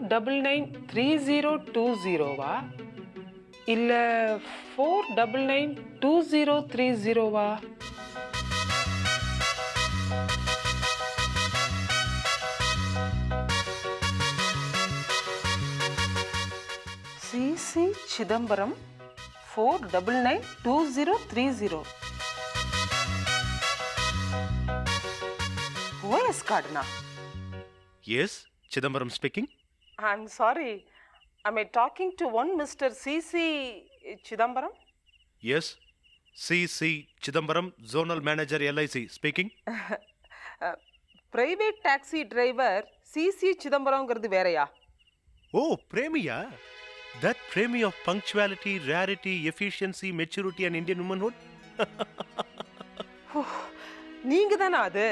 4993020வா இல்ல 4992030வா? CC Chidambaram 4992030. OS கார்டுனா? Yes, Chidambaram speaking. I'm sorry. Am I talking to one Mr. C.C. Chidambaram? Yes, C C Chidambaram, zonal manager LIC speaking. Private taxi driver C.C. சிதம்பரம்ங்கிறது வேறயா? Oh, பிரேமியா? That Premi of punctuality, rarity, efficiency, maturity and Indian womanhood. நீங்க தானே அது?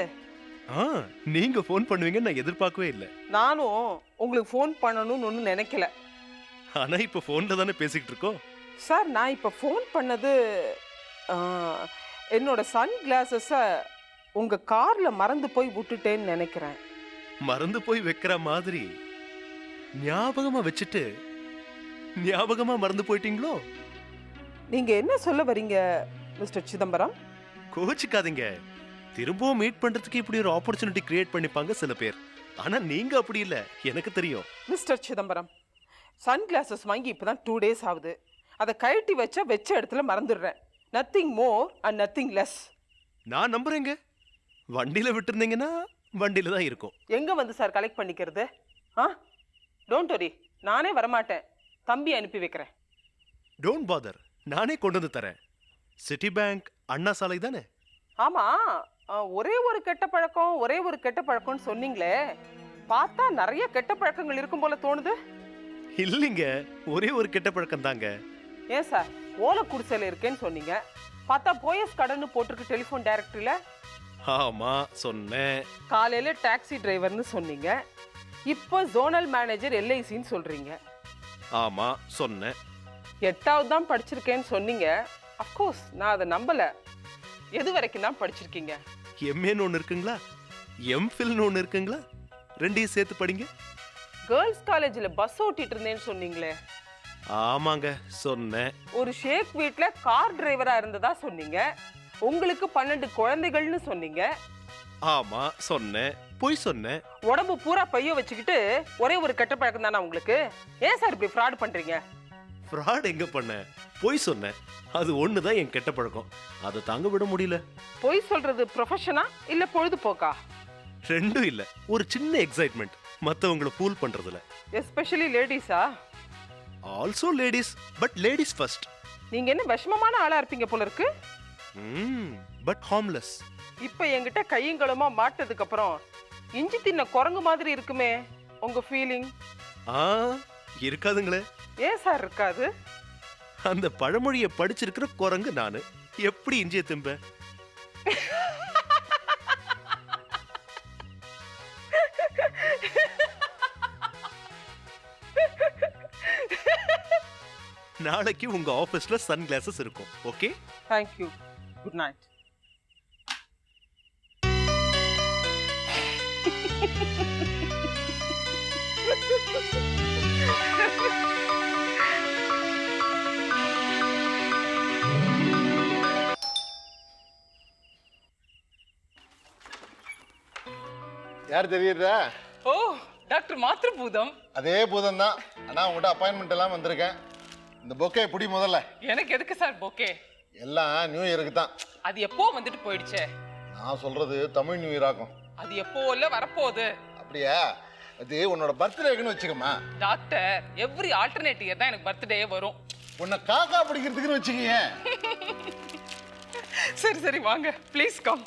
நீங்க phone பண்ணுவீங்கன்னு நான் எதிர்பார்க்கவே இல்லை. நானும் உங்களுக்கு ஃபோன் பண்ணணும்னு ஒன்றும் நினைக்கல. ஆனா இப்ப ஃபோன்ல தானே பேசிக்கிட்டு இருக்கோம். சார், நான் இப்போ ஃபோன் பண்ணது என்னோட சன் கிளாஸஸை உங்க கார்ல மறந்து போய் விட்டுட்டேன்னு நினைக்கிறேன். மறந்து போய் வைக்கிற மாதிரி ஞாபகமா வச்சுட்டு ஞாபகமா மறந்து போயிட்டீங்களோ? நீங்க என்ன சொல்ல வரீங்க மிஸ்டர் சிதம்பரம்? கோச்சிக்காதீங்க. திரும்பவும் மீட் பண்றதுக்கு இப்படி ஒரு ஆப்பர்ச்சுனிட்டி கிரியேட் பண்ணிப்பாங்க சில பேர். ஆனா நீங்க அப்படி இல்ல, எனக்கு தெரியும். மிஸ்டர் சிதம்பரம், சன் கிளாஸஸ் வாங்கி இப்பதான் 2 days ஆகுது. அதை கழட்டி வச்ச இடத்துல மறந்துடுறேன். Nothing more and nothing less. நான் நம்புறேங்க. வண்டியில விட்டுருந்தீங்கன்னா வண்டியில தான் இருக்கும். எங்க வந்து சார் கலெக்ட் பண்ணிக்கிறது? டோன்ட் வரி, நானே வரமாட்டேன். தம்பி அனுப்பி வைக்கிறேன். டோன்ட் பாதர், நானே கொண்டு வந்து தரேன். சிட்டி பேங்க் அண்ணா சாலை தானே? ஆமா, ஒரே ஒரு கெட்ட பழக்கம்னு சொன்னீங்களே, பார்த்தா நிறைய கெட்ட பழக்கங்கள் இருக்கும் போல தோணுது. இல்லைங்க, ஒரே ஒரு கெட்ட பழக்கம் தாங்க. ஏன் சார், ஓலை குடிசையில் இருக்கேன்னு சொன்னீங்க, பார்த்தா போயஸ் கடன்னு போட்டிருக்கு டெலிஃபோன் டைரக்டரியில. ஆமா சொன்னேன். காலையில டாக்ஸி டிரைவர்னு சொன்னீங்க, இப்போ ஜோனல் மேனேஜர் LICன்னு சொல்றீங்க. ஆமா சொன்னேன். 8வது தான் படிச்சிருக்கேன்னு சொன்னீங்க. அஃப்கோர்ஸ் நான் அதை நம்பல. எது வரைக்கும் தான் படிச்சிருக்கீங்க? MAன்னு ஒன்று இருக்குங்களா, MPhilன்னு ஒன்று இருக்குங்களா? ரெண்டையும் சேர்த்து படிங்க. கேர்ள்ஸ் காலேஜில் பஸ் ஓட்டிட்டு இருந்தேன்னு சொன்னீங்களே? ஆமாங்க சொன்னேன். ஒரு ஷேக் வீட்ல கார் டிரைவரா இருந்ததா சொன்னீங்க. உங்களுக்கு 12 குழந்தைகள்னு சொன்னீங்க. ஆமா சொன்னேன். பொய் சொன்னேன். உடம்பு பூரா பைய வச்சுக்கிட்டு ஒரே ஒரு கெட்ட பழக்கம் தானே உங்களுக்கு? ஏன் சார் இப்படி ஃப்ராட் பண்றீங்க? ஃப்ராட் எங்க பண்ண? பொய் சொன்னேன். அது ஒண்ணுதான் என் கெட்ட பழக்கம். அதை தாங்க விட முடியல. பொய் சொல்றது ப்ரொஃபஷனா இல்ல பொழுதுபோக்கா? ரெண்டும் இல்ல, ஒரு சின்ன எக்ஸைட்மெண்ட் மத்தவங்கள ஃபூல் பண்றதுல. எஸ்பெஷலி லேடிஸா? Also ladies, but ladies first. நீங்க என்ன விஷமமான ஆளா இருப்பீங்க போல இருக்கு. But harmless. இப்ப என்கிட்ட கையங்களுமா மாட்டதுக்கு அப்புறம் இஞ்சி தின்ன குரங்கு மாதிரி இருக்குமே உங்க ஃபீலிங்? இருக்காதுங்களே. ஏன் சார் இருக்காது? அந்த பழமொழியை படிச்சிருக்கிற குரங்கு நானு. எப்படி இஞ்சிய திம்ப? நாளைக்கு உங்க ஆபீஸ்ல சன் கிளாஸஸ் இருக்கும். Okay, thank you. Good night. யார் தெரியுதா? ஓ, டாக்டர் மாத்ரு பூதம். அதே பூதம் தான். ஆனா உங்கள்கிட்ட அப்பாயின்மெண்ட் எல்லாம் வந்திருக்கேன். இந்த பொக்கே பிடி முதல்ல. எனக்கு எதுக்கு சார் பொக்கே? எல்லாம் நியூ இயருக்கு தான். அது எப்போ வந்துட்டு போயிடுச்சே. நான் சொல்றது தமிழ் நியூ இயர் ஆகும். அது எப்போ இல்ல வரப்போகுது. அப்படியா? அது உன்னோட பர்த்டேக்குன்னு வச்சுக்கமா. டாக்டர், எவ்ரி ஆல்டர்னேட் இயர் தான் எனக்கு பர்த்டே வரும். உன்னை காக்கா பிடிக்கிறதுக்குன்னு வச்சுக்கீங்க. சரி சரி வாங்க, please come.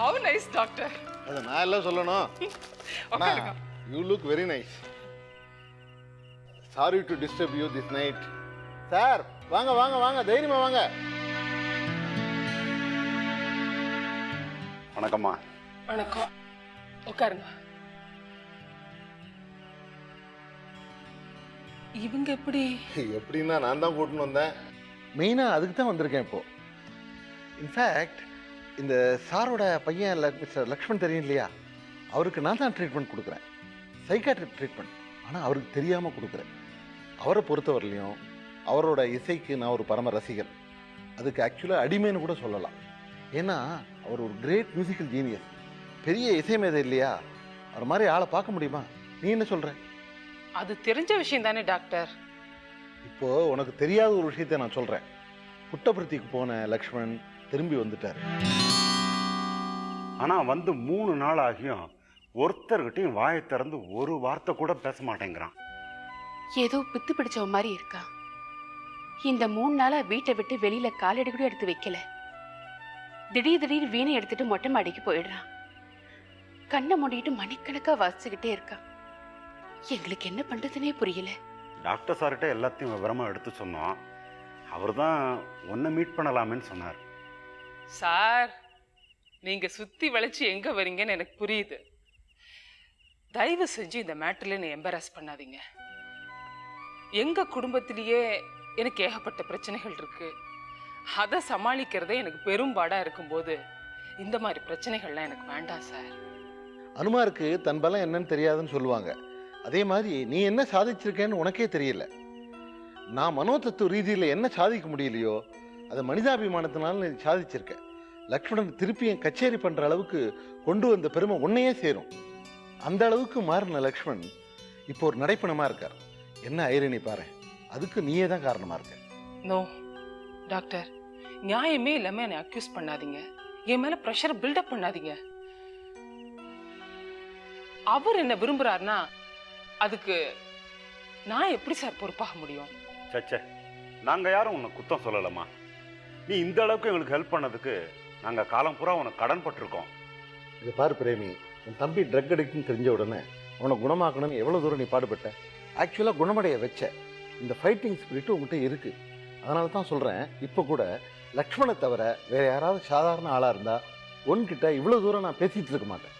How nice doctor. அது நான் எல்லாம் சொல்லணும். You look very nice. Sorry to disturb you this night. Sir வாங்க வாங்க வாங்க, தைரியமா வாங்க. வணக்கம்மா. வணக்கம், உட்காருங்க. இவங்க எப்படின்னா நான் தான் கூட்டின்னு வந்தேன். மெயினாக அதுக்கு தான் வந்திருக்கேன் இப்போ. இன்ஃபேக்ட் இந்த சாரோட பையன் மிஸ்டர் லக்ஷ்மண் தெரியும் இல்லையா, அவருக்கு நான் தான் ட்ரீட்மெண்ட் கொடுக்குறேன். Psychiatric treatment. ஆனால் அவருக்கு தெரியாமல் கொடுக்குறேன். அவரை பொறுத்தவரையிலையும் அவரோட இசைக்கு நான் ஒரு பரம ரசிகர். அதுக்கு ஆக்சுவலாக அடிமைன்னு கூட சொல்லலாம். ஏன்னா அவர் ஒரு கிரேட் மியூசிக்கல் ஜீனியஸ், பெரிய இசை மேதை இல்லையா? அவர் மாதிரி ஆளை பார்க்க முடியுமா? நீ என்ன சொல்ற? அது தெரிஞ்ச விஷயம் தானே டாக்டர். இப்போ உனக்கு தெரியாத ஒரு விஷயத்தை நான் சொல்றேன். புட்டபர்த்திக்கு போன லக்ஷ்மண் திரும்பி வந்துட்டார். ஆனா வந்து 3 நாள் ஆகியும் ஒருத்தர்கிட்டையும் வாயை திறந்து ஒரு வார்த்தை கூட பேச மாட்டேங்கிறான். ஏதோ பித்து பிடிச்சவ மாதிரி இருக்கா. இந்த 3 நாளா வீட்டை விட்டு வெளியில காலடி கூட எடுத்து வைக்கல. திடீர் வீணை எடுத்துட்டு மொட்டை மாடிக்கு போயிடுறான். கண்ணை மூடிட்டு மணிக்கணக்கா வாசிச்சுக்கிட்டே இருக்கான். எங்களுக்கு என்ன பண்றதுனே புரியல. டாக்டர் சார்கிட்ட எல்லாத்தையும் விவரமா எடுத்து சொன்னோம். அவர் தான் உன்னை மீட் பண்ணலாமேன்னு சொன்னார். சார், நீங்க சுத்தி வளைச்சு எங்க வரீங்கன்னு எனக்கு புரியுது. தயவு செஞ்சு இந்த மேட்டர்ல என்னை எம்பராஸ் பண்ணாதீங்க. எங்க குடும்பத்திலேயே எனக்கு ஏகப்பட்ட பிரச்சனைகள் இருக்கு. அதை சமாளிக்கிறதே எனக்கு பெரும்பாடா இருக்கும்போது இந்த மாதிரி பிரச்சனைகள்லாம் எனக்கு வேண்டாம் சார். அனுமாருக்கு தன் பலம் என்னன்னு தெரியாதுன்னு சொல்லுவாங்க. அதே மாதிரி நீ என்ன சாதிச்சிருக்கேன்னு உனக்கே தெரியல. நான் மனோதத்துவ ரீதியில் என்ன சாதிக்க முடியலையோ அதை மனிதாபிமானத்தினால நீ சாதிச்சிருக்க. லக்ஷ்மணன் திருப்பி என் கச்சேரி பண்ற அளவுக்கு கொண்டு வந்த பெருமை உன்னையே சேரும். அந்த அளவுக்கு மாறின லக்ஷ்மண் இப்போ ஒரு நடைப்பணமா இருக்கார். என்ன ஐரணி பாரு, அதுக்கு நீயே தான் காரணமா இருக்க. நோ டாக்டர், நியாயமே இல்லாம என்னை அக்யூஸ் பண்ணாதீங்க. என் மேல ப்ரெஷர் பில்டப் பண்ணாதீங்க. அவர் என்ன விரும்புறாருன்னா அதுக்கு நான் எப்படி சார் பொறுப்பாக முடியும்? சச்சே, நாங்க யாரும் உன்னை குத்தம் சொல்லலம்மா. நீ இந்த அளவுக்கு எங்களுக்கு ஹெல்ப் பண்ணதுக்கு நாங்க காலம் பூரா உனக்கு கடன் பட்டிருக்கோம். இது பாரு பிரேமி, உன் தம்பி ட்ரக் அடிக்ட்னு தெரிஞ்ச உடனே அவனை குணமாக்கணும்னு எவ்வளோ தூரம் நீ பாடுபட்ட. ஆக்சுவலாக குணமடைய வச்ச இந்த ஃபைட்டிங் ஸ்பிரிட் உங்கள்கிட்ட இருக்கு. அதனால தான் சொல்கிறேன், இப்போ கூட லக்ஷ்மணை தவிர வேற யாராவது சாதாரண ஆளாக இருந்தால் உன்கிட்ட இவ்வளோ தூரம் நான் பேசிகிட்டு இருக்க மாட்டேன்.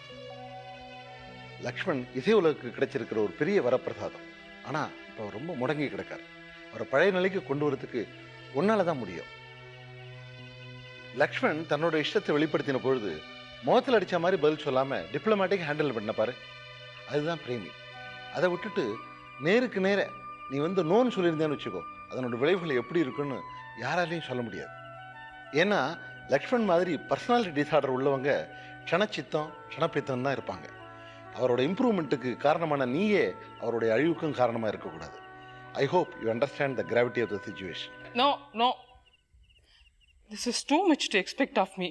லக்ஷ்மண் இசை உலகுக்கு கிடைச்சிருக்கிற ஒரு பெரிய வரப்பிரசாதம். ஆனால் இப்போ அவர் ரொம்ப முடங்கி கிடக்கார். அவரை பழைய நிலைக்கு கொண்டு வரதுக்கு உன்னால தான் முடியும். லக்ஷ்மண் தன்னோட இஷ்டத்தை வெளிப்படுத்தின பொழுது முகத்தில் அடித்த மாதிரி பதில் சொல்லாமல் டிப்ளமேட்டிக் ஹேண்டில் பண்ண பாரு, அதுதான் பிரேமி. அதை விட்டுட்டு நேருக்கு நேர நீ வந்து நோன்னு சொல்லியிருந்தேன்னு வச்சுக்கோ, அதனோட விளைவுகள் எப்படி இருக்குன்னு யாராலையும் சொல்ல முடியாது. ஏன்னா லக்ஷ்மண் மாதிரி பர்சனாலிட்டி டிஸார்டர் உள்ளவங்க க்ஷணச்சித்தம் க்ஷணப்பித்தம் தான் இருப்பாங்க. அவரோட இம்ப்ரூவ்மெண்ட்டுக்கு காரணமான நீயே அவருடைய அழிவுக்கும் காரணமாக இருக்கக்கூடாது. I hope you understand the gravity of the situation. No no, this is too much to expect of me.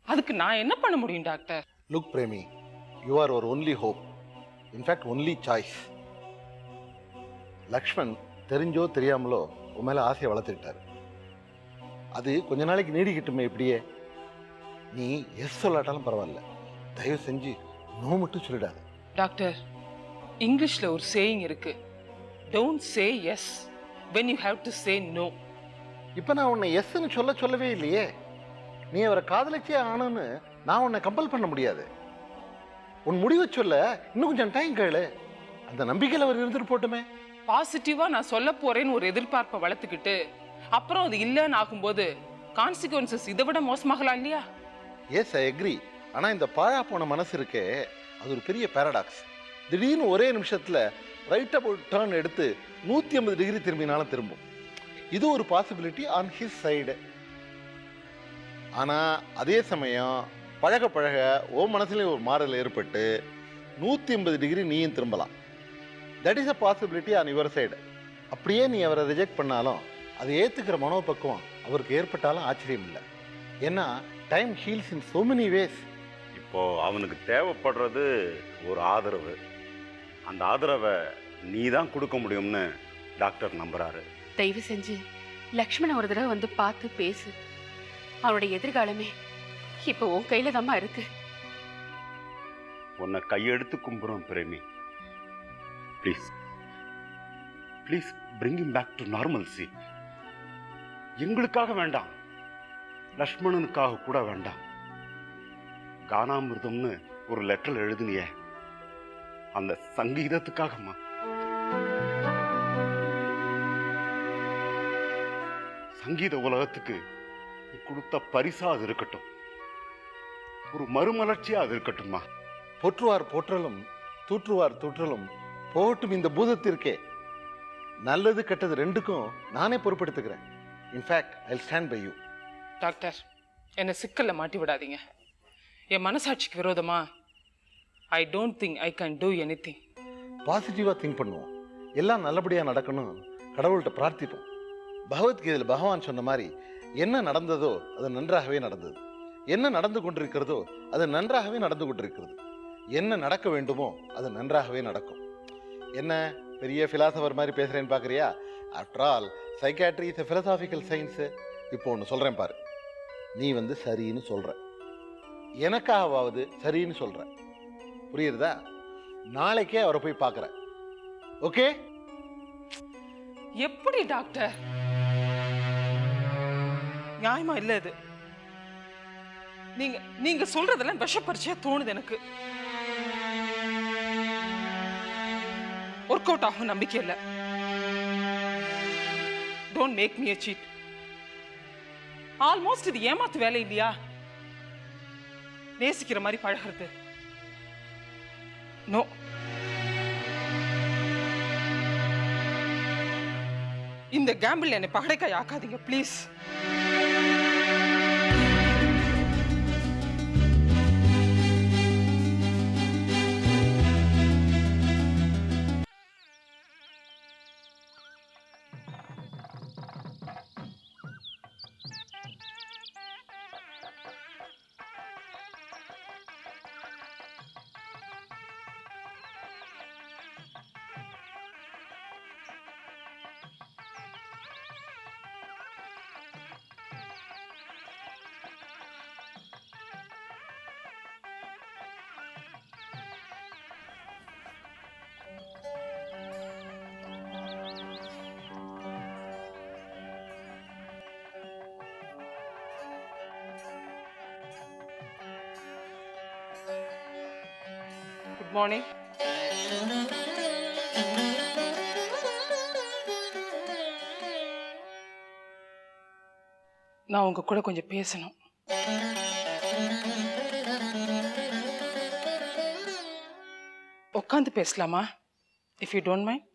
அதுக்கு நான் என்ன பண்ண முடியும் doctor? Look Premi, you are our only hope, in fact only choice. Lakshman தெரிஞ்சோ தெரியாமலோ உன் மேலே ஆசையை வளர்த்துக்கிட்டாரு. அது கொஞ்ச நாளைக்கு நீடிக்கட்டுமே. இப்படியே நீ எஸ் சொல்லாட்டாலும் பரவாயில்ல, தயவு செஞ்சு நோ மட்டும் சொல்லிடாது. டாக்டர், இங்கிலீஷ்ல ஒரு சேயிங் இருக்கு, don't say yes when you have to say no. இப்போ நான் உன்னை எஸ்ன்னு சொல்லவே இல்லையே. நீ அவரை காதலிச்சே ஆனோன்னு நான் உன்னை கம்பல் பண்ண முடியாது. உன் முடிவை சொல்ல இன்னும் கொஞ்சம் டைம் கேளு. அந்த நம்பிக்கையில் அவர் இருந்துட்டு போட்டுமே. பாசிட்டிவா நான் சொல்ல போறேன்னு ஒரு எதிர்பார்ப்பை வளர்த்துக்கிட்டு அப்புறம் அது இல்லைன்னு ஆகும்போது கான்சிக்வன்சஸ் இதை விட மோசமாகலாம் இல்லையா? Yes, I agree. ஆனால் இந்த பாழா போன மனசு இருக்கே, அது ஒரு பெரிய பேரடாக்ஸ். திடீர்னு ஒரே நிமிஷத்தில் ரைட் அபவுட் டர்ன் எடுத்து 180 டிகிரி திரும்பினாலும் திரும்பும். இது ஒரு பாசிபிலிட்டி ஆன் ஹிஸ் சைடு. ஆனால் அதே சமயம் பழக பழக ஓ மனசுலேயும் ஒரு மாறல் ஏற்பட்டு 180 டிகிரி நீயும் திரும்பலாம். That is a possibility on your side. அப்படியே நீ அவரை ரிஜெக்ட் பண்ணாலும் அதை ஏற்றுக்கிற மனோபக்குவம் அவருக்கு ஏற்பட்டாலும் ஆச்சரியம் இல்லை. ஏன்னா டைம் ஹீல்ஸ் இன் so many ways. இப்போ அவனுக்கு தேவைப்படுறது ஒரு ஆதரவு. அந்த ஆதரவை நீ தான் கொடுக்க முடியும்னு டாக்டர் நம்புறாரு. தயவு செஞ்சு லக்ஷ்மண ஒரு தடவை வந்து பார்த்து பேசு. அவனுடைய எதிர்காலமே இப்போ உன் கையில தாம்மா இருக்கு. உன்னை கையெடுத்து கும்புறோம் Premi. Please please bring him back to normalcy. எங்களுக்காக வேண்டாம், லக்ஷ்மணனுக்காக கூட வேண்டாம். கானாமிர்தம்னு ஒரு லெட்டர் எழுதினியே, அந்த சங்கீதத்துக்காகம்மா. சங்கீத உலகத்துக்கு கொடுத்த பரிசா அது இருக்கட்டும். ஒரு மறுமலர்ச்சியாக அது இருக்கட்டும்மா. போற்றுவார் போற்றலும் தூற்றுவார் தூற்றலும் போகட்டும் இந்த பூதத்திற்கே. நல்லது கெட்டது ரெண்டுக்கும் நானே பொறுப்பெடுத்துக்கிறேன். In fact I stand by you. Doctor, என்னை சிக்கல்ல மாட்டி விடாதீங்க. என் மனசாட்சிக்கு விரோதமா I don't think I can do anything. பாசிட்டிவாக திங்க் பண்ணுவோம். எல்லாம் நல்லபடியாக நடக்கணும், கடவுள்கிட்ட பிரார்த்திப்போம். பகவத்கீதையில் பகவான் சொன்ன மாதிரி என்ன நடந்ததோ அது நன்றாகவே நடந்தது, என்ன நடந்து கொண்டிருக்கிறதோ அது நன்றாகவே நடந்து கொண்டிருக்கிறது, என்ன நடக்க வேண்டுமோ அது நன்றாகவே நடக்கும். என்ன பெரிய ஃபிலாசபர் மாதிரி பேசுகிறேன்னு பார்க்குறியா? After all psychiatry is a philosophical science. இப்போ ஒன்று சொல்கிறேன் பாரு. நீ சரின்னு சொல்கிற, எனக்காகவாவது சரின்னு சொல்கிற, புரியுறதா? நாளைக்கே அவரை போய் பார்க்குற. ஓகே? எப்படி டாக்டர்? நியாயமா இல்ல இது. நீங்க நீங்க சொல்றதெல்லாம் விஷப்பரிச்சையா தோணுது எனக்கு. ஒர்க் அவுட் ஆகும் நம்பிக்கை இல்ல. Don't make me a cheat. Almost இது ஏமாத்து வேலை இல்லையா? நேசிக்கிற மாதிரி பழகிறது. நோ. இந்த கேம்பிள் என்னை பகடைக்காய் ஆக்காதீங்க ப்ளீஸ். Good morning. நான் உங்க கூட கொஞ்சம் பேசணும். உட்காந்து பேசலாமா? If you don't mind.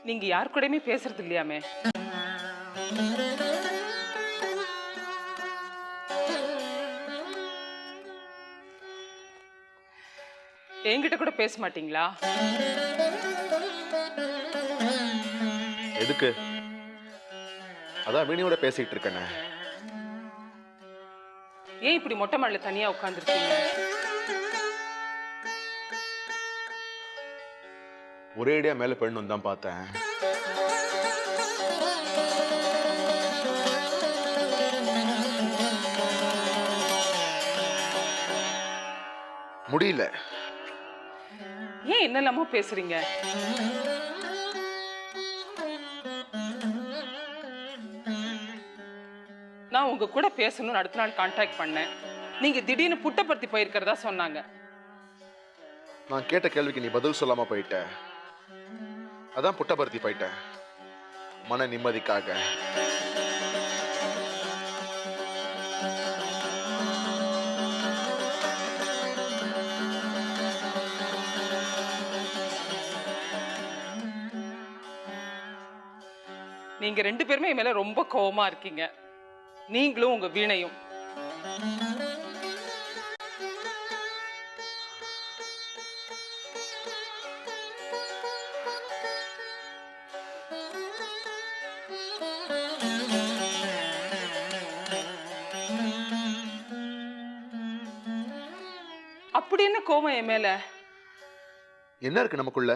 நீங்க யார் கூடயுமே பேசுறது இல்லையாமே? என்கிட்ட கூட பேச மாட்டீங்களா? எதுக்கு? அதான் வீணியோட பேசிட்டு இருக்கேனே. ஏன் இப்படி மொட்டை மாடல தனியா உட்கார்ந்துருக்கீங்க? ஒரே அடியா மேல பெண்ணு தான் பார்த்தேன். முடியல. ஏன் என்னெல்லாமோ பேசுறீங்க? நான் உங்க கூட பேசணும்னு அடுத்த நாள் கான்டாக்ட் பண்ணேன். நீங்க திடீர்னு புட்டபர்த்தி போயிருக்கிறதா சொன்னாங்க. நான் கேட்ட கேள்விக்கு நீ பதில் சொல்லாம போயிட்ட. அதான் புட்டபர்த்தி போயிட்டேன், மன நிம்மதிக்காக. நீங்க ரெண்டு பேருமே என் மேல ரொம்ப கோவமா இருக்கீங்க, நீங்களும் உங்க வீணையும். அப்படி என்ன கோவம் என் மேல? என்ன இருக்கு நமக்குள்ள?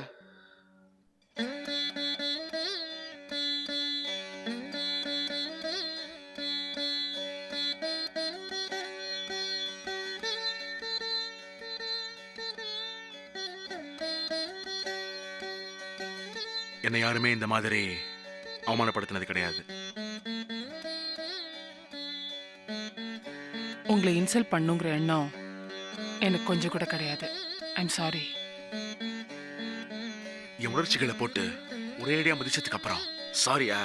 என்னை யாருமே இந்த மாதிரி அவமானப்படுத்தினது கிடையாது. உங்களை இன்சல்ட் பண்ணுங்கிற எண்ணம் எனக்கு கொஞ்சம் கூட கிடையாது. I'm sorry. என் உணர்ச்சிகளை போட்டு ஒரேடியா மதிச்சதுக்கு அப்புறம் சாரியா?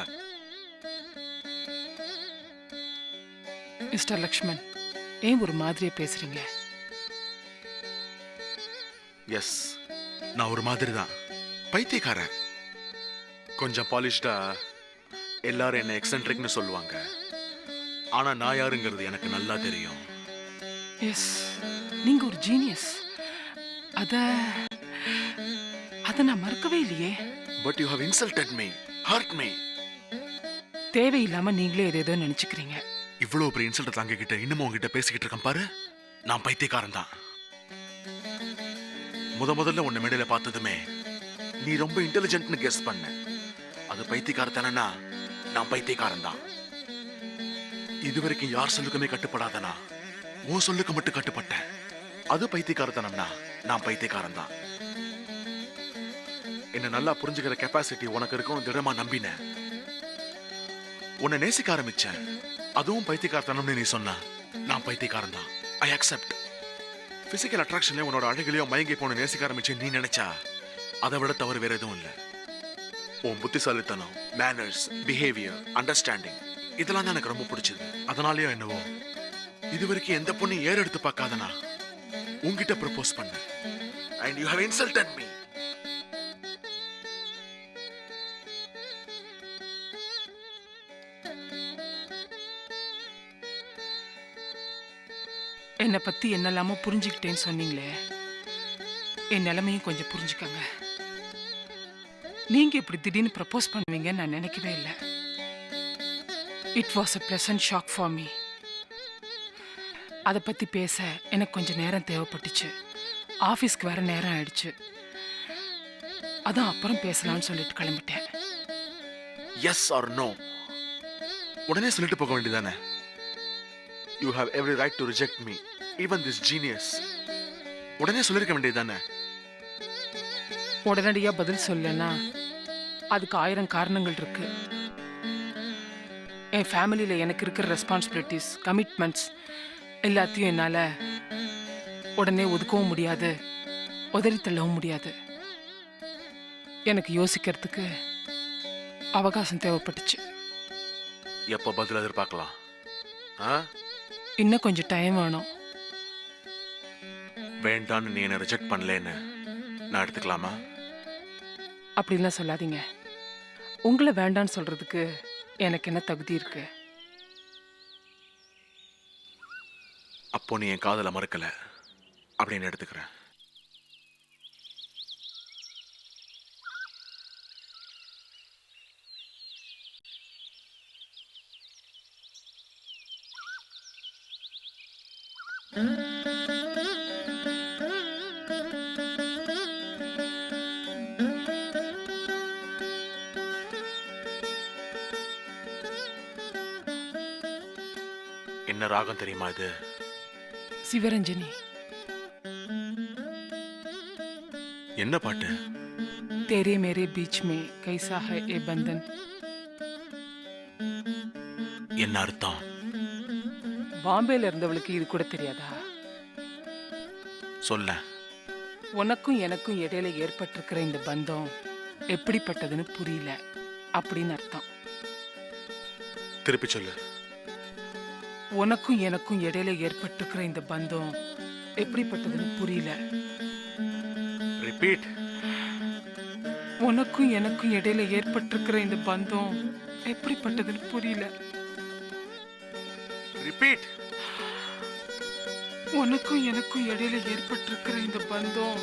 மிஸ்டர் லக்ஷ்மன், ஏன் ஒரு மாதிரியா பேசுறீங்க? எஸ், நான் ஒரு மாதிரி தான், பைத்தியக்காரன். கொஞ்சம் பாலிஷ்டா எல்லாரும் என்ன எக்ஸென்ட்ரிக்னு சொல்லுவாங்க. ஆனா நான் யாருங்கிறது எனக்கு நல்லா தெரியும். எஸ், நீங்க ஒரு ஜீனியஸ். அத நான் மறக்கவே இல்லையே. But you have insulted me, hurt me. தேவையில்லாம நீங்களே ஏதேதோ நினைச்சுக்கிறீங்க. இவ்வளவு பெரிய இன்சல்ட் தாங்கிக்கிட்ட இன்னமும் உங்ககிட்ட பேசிக்கிட்டு இருக்கேன் பாரு. நான் பைத்தியக்காரன் தான். முதல்ல உன்னை மேடையில பார்த்ததுமே நீ ரொம்ப இன்டெலிஜென்ட்னு கெஸ் பண்ண. அது பைத்தியக்காரத்தானா? நான் பைத்தியக்காரன் தான். இதுவரைக்கும் யார் சொல்லுக்குமே கட்டுப்படாதனா உன் சொல்லுக்கு மட்டும் கட்டுப்பட்டேன். அது பைத்தியக்காரத்தனம்னா நான் பைத்தியக்காரன் தான். என்ன நல்லா புரிஞ்சுக்கிற கெப்பாசிட்டி உனக்கு இருக்கும் திடமா நம்பினேன். உன்னை நேசிக்க ஆரம்பிச்சேன். அதுவும் பைத்தியக்காரத்தனம்னு நீ சொன்ன. நான் பைத்தியக்காரன் தான். I accept. பிசிக்கல் அட்ராக்ஷன்ல உன்னோட அழகிலையோ மயங்கி போன நேசிக்க ஆரம்பிச்சு நீ நினைச்சா அதை விட தவறு வேற எதுவும் இல்லை. உன் புத்திசாலித்தனம், மேனர்ஸ், பிஹேவியர், அண்டர்ஸ்டாண்டிங் இதெல்லாம் தான் எனக்கு ரொம்ப பிடிச்சது. அதனாலயோ என்னவோ இதுவரைக்கும் எந்த பொண்ணையும் ஏற எடுத்து பார்க்காதனா உன்கிட்ட ப்ரப்போஸ் பண்ண. And you have insulted me. என்னை பத்தி என்னெல்லாமோ புரிஞ்சுக்கிட்டேன்னு சொன்னீங்களே, என் நிலைமையும் கொஞ்சம் புரிஞ்சுக்கங்க. நீங்க இப்படி திடீர்னு ப்ரப்போஸ் பண்ணுவீங்கன்னு நான் நினைக்கவே இல்லை. It was a pleasant shock for me. அதை பத்தி பேச எனக்கு கொஞ்சம் நேரம் தேவைப்பட்டுச்சு. ஆஃபீஸ்க்கு வேற நேரம் ஆயிடுச்சு. அதான் அப்புறம் பேசலாம்னு சொல்லிட்டு கிளம்பிட்டேன். எஸ் ஆர் நோ உடனே சொல்லிட்டு போக வேண்டியதானே? You have every right to reject me, even this genius. உடனே சொல்லிருக்க வேண்டியதானே? உடனடியா பதில் சொல்லனா அதுக்கு 1000 காரணங்கள் இருக்கு. என் ஃபேமிலியில எனக்கு இருக்கிற ரெஸ்பான்சிபிலிட்டிஸ், கமிட்மெண்ட்ஸ் எல்லாத்தையும் என்னால உடனே ஒதுக்கவும் முடியாது, உதறி தள்ளவும் முடியாது. எனக்கு யோசிக்கிறதுக்கு அவகாசம் தேவைப்பட்டுச்சு. எப்போ பதில் எதிர்பார்க்கலாம்? இன்னும் கொஞ்சம் டைம் வேணும். வேண்டான்னு நீ என்ன ரிஜெக்ட் பண்ணலன்னு நான் எடுத்துக்கலாமா? அப்படின்லாம் சொல்லாதீங்க. உங்களை வேண்டான்னு சொல்றதுக்கு எனக்கு என்ன தகுதி இருக்கு? அப்போ நீ என் காதலை மறுக்கல அப்படின்னு எடுத்துக்கிறேன். என்ன ராகம் தெரியுமா இது? சிவரஞ்சனி. என்ன பாட்டு? तेरे मेरे बीच में कैसा है ये बंधन. என்ன அர்த்தம்? பாம்பேல இருந்தவளுக்கு இது கூட தெரியாதா? சொல்ல. உனக்கும் எனக்கும் இடையில ஏற்பட்டிருக்கிற இந்த பந்தம் எப்படிப்பட்டதுன்னு புரியல அப்படின்னு அர்த்தம். திருப்பி சொல்லு. உனக்கும் எனக்கும் இடையில ஏற்பட்டிருக்கிற இந்த பந்தம் எப்படிப்பட்டதுன்னு புரியல. ரிப்பீட். உனக்கும் எனக்கும் இடையில ஏற்பட்டிருக்கிற இந்த பந்தம் எப்படிப்பட்டதுன்னு புரியல. ரிப்பீட். உனக்கும் எனக்கும் இடையில ஏற்பட்டிருக்கிற இந்த பந்தம்